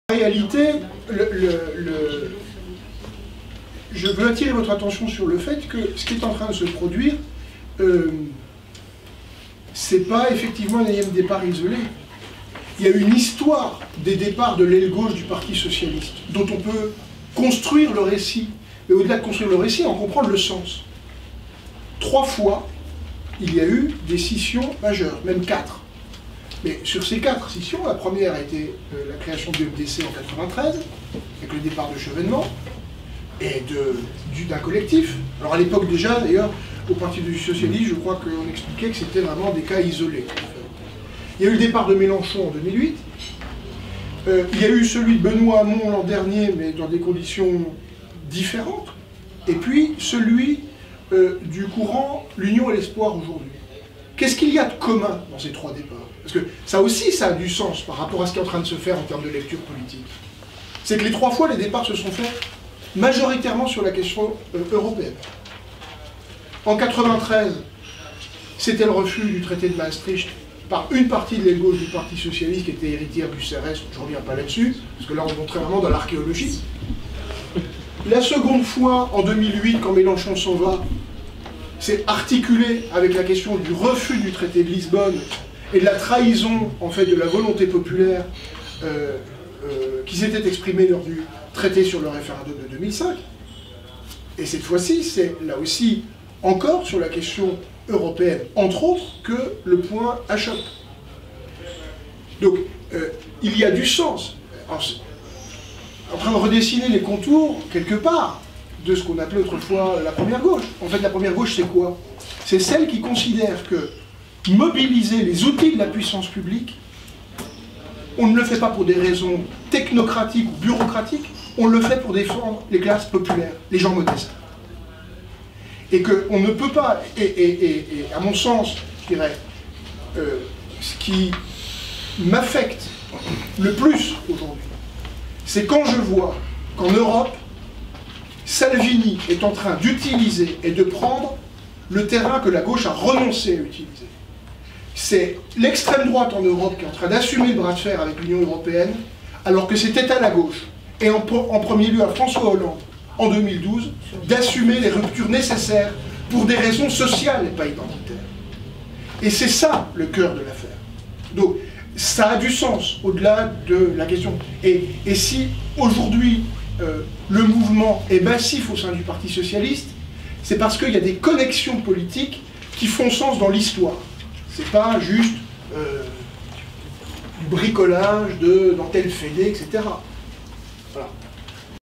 En réalité, je veux attirer votre attention sur le fait que ce qui est en train de se produire, c'est pas effectivement un énième départ isolé. Il y a une histoire des départs de l'aile gauche du Parti socialiste, dont on peut construire le récit, et au-delà de construire le récit, en comprendre le sens. 3 fois, il y a eu des scissions majeures, même 4. Mais sur ces 4 scissions, la première a été la création du MDC en 93, avec le départ de Chevènement, et d'un collectif. Alors à l'époque déjà, d'ailleurs, au Parti du Socialiste, je crois qu'on expliquait que c'était vraiment des cas isolés. Il y a eu le départ de Mélenchon en 2008, il y a eu celui de Benoît Hamon l'an dernier, mais dans des conditions différentes, et puis celui du courant l'Union et l'Espoir aujourd'hui. Qu'est-ce qu'il y a de commun dans ces 3 départs? Parce que ça aussi, ça a du sens par rapport à ce qui est en train de se faire en termes de lecture politique. C'est que les 3 fois, les départs se sont faits majoritairement sur la question européenne. En 93, c'était le refus du traité de Maastricht par une partie de l'aile gauche du Parti Socialiste qui était héritière du CRS, je ne reviens pas là-dessus, parce que là on montrait vraiment dans l'archéologie. La seconde fois, en 2008, quand Mélenchon s'en va, c'est articulé avec la question du refus du traité de Lisbonne et de la trahison, en fait, de la volonté populaire qui s'était exprimée lors du traité sur le référendum de 2005. Et cette fois-ci, c'est là aussi encore sur la question européenne, entre autres, que le point achoppe. Donc, il y a du sens. En train de redessiner les contours, quelque part, de ce qu'on appelait autrefois la première gauche. En fait, la première gauche, c'est quoi? C'est celle qui considère que mobiliser les outils de la puissance publique, on ne le fait pas pour des raisons technocratiques ou bureaucratiques, on le fait pour défendre les classes populaires, les gens modestes. Et qu'on ne peut pas, et à mon sens, je dirais, ce qui m'affecte le plus aujourd'hui, c'est quand je vois qu'en Europe, Salvini est en train d'utiliser et de prendre le terrain que la gauche a renoncé à utiliser. C'est l'extrême droite en Europe qui est en train d'assumer le bras de fer avec l'Union européenne, alors que c'était à la gauche, et en premier lieu à François Hollande, en 2012, d'assumer les ruptures nécessaires pour des raisons sociales et pas identitaires. Et c'est ça le cœur de l'affaire. Donc, ça a du sens, au-delà de la question. Et si, aujourd'hui, le mouvement est massif au sein du Parti Socialiste, c'est parce qu'il y a des connexions politiques qui font sens dans l'histoire. C'est pas juste du bricolage dans tel fédé, etc. Voilà.